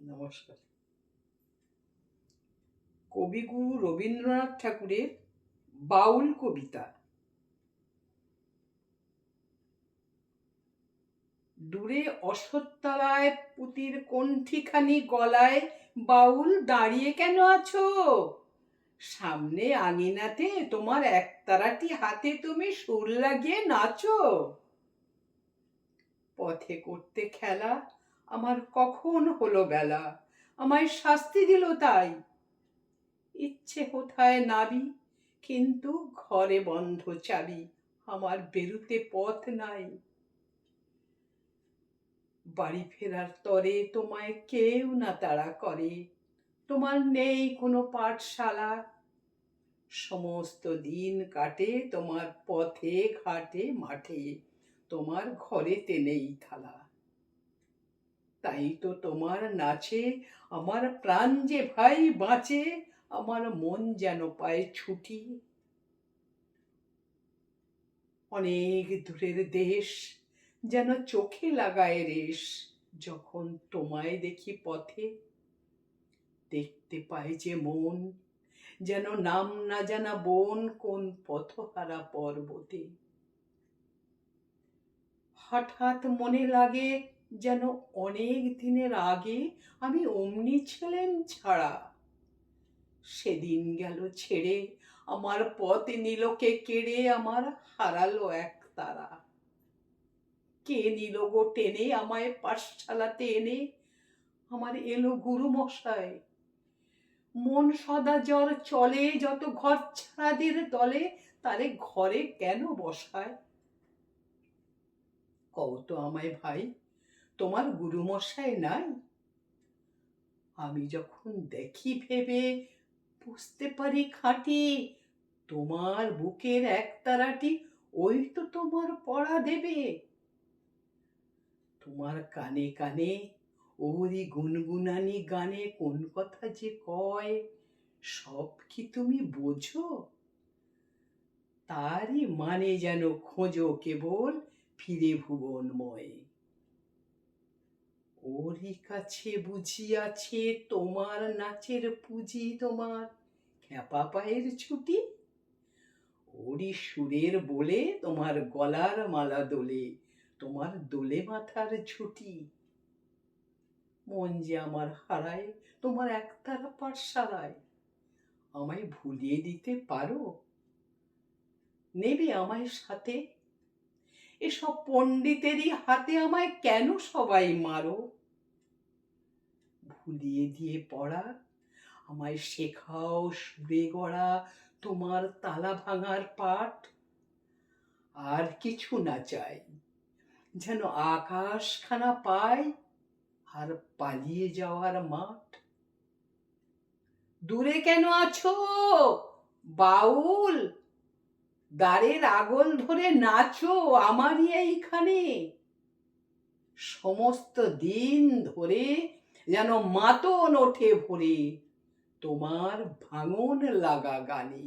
নমস্কার। কবিগুরু রবীন্দ্রনাথ ঠাকুরের বাউল কবিতা। দূরে অশ্বত্থতলায় পুতির কণ্ঠিখানি গলায় বাউল দাঁড়িয়ে কেন আছো? সামনে আঙিনাতে তোমার একতারাটি হাতে তুমি সুর লাগিয়ে নাচো। পথে করতে খেলা আমার কখন হলো বেলা, আমায় শাস্তি দিল তাই। ইচ্ছে কোথায় নাবি, কিন্তু ঘরে বন্ধ চাবি, আমার বেরুতে পথ নাই। বাড়ি ফেরার তরে তোমায় কেউ না তাড়া করে, তোমার নেই কোনো পাঠশালা। সমস্ত দিন কাটে তোমার পথে ঘাটে মাঠে, তোমার ঘরেতে নেই থালা। তাই তো তোমার নাচে আমার প্রাণ যে ভাই বাঁচে, আমার মন যেন পায় ছুটি। অনেক দূরের দেশ যেন চোখে লাগায় রেশ, যখন তোমায় দেখি পথে। দেখতে পায় যে মন যেন নাম না জানা বন কোন পথহারা পর্বতে। হঠাৎ মনে লাগে যেন অনেক দিনের আগে আমি অমনি ছিলেন ছাড়া। সেদিন গেল ছেড়ে, আমার পথ নিল কে কেড়ে, আমার হারালো এক তারা। কে নিল গো টেনে আমায় পাঠশালাতে এনে, আমার এলো গুরু মশাই। মন সদা জ্বর চলে যত ঘর ছাড়াদের দলে, তারে ঘরে কেন বসায়? কও তো আমায় ভাই, তোমার গুরু মশাই নাই? আমি যখন দেখি ভেবে বুঝতে পারি খাঁটি, তোমার বুকের একতারাটি ওই তো তোমার পড়া দেবে। তোমার কানে কানে ওরই গুনগুনানি গানে কোন কথা যে কয়, সব কি তুমি বোঝো? তারই মানে যেন খোঁজো কেবল ফিরে ভুবনময়। ওরই কাছে বুঝি আছে তোমার নাচের পুঁজি, তোমার খ্যাপা পায়ের ছুটি। ওরই সুরের বলে তোমার গলার মালা দোলে, তোমার দোলে মাথার ঝুঁটি। মন যে আমার হারায় তোমার একতারা পাঠশালায়, আমায় ভুলিয়ে দিতে পারো? নেবে আমায় সাথে? এসব পণ্ডিতেরই হাতে আমায় কেন সবাই মারো? ভুলিয়ে দিয়ে পড়া আমায় শেখাও সুরে গড়া তোমার তালা ভাঙার পাঠ। আর কিছু না চাই, যেন আকাশখানা পাই আর পালিয়ে যাওয়ার মাঠ। দূরে কেন আছো বাউল, দ্বারের আগল ধরে নাচো আমারই এইখানে। সমস্ত দিন ধরে যেন মাতন ওঠে ভোরে তোমার ভাঙন লাগা গানে।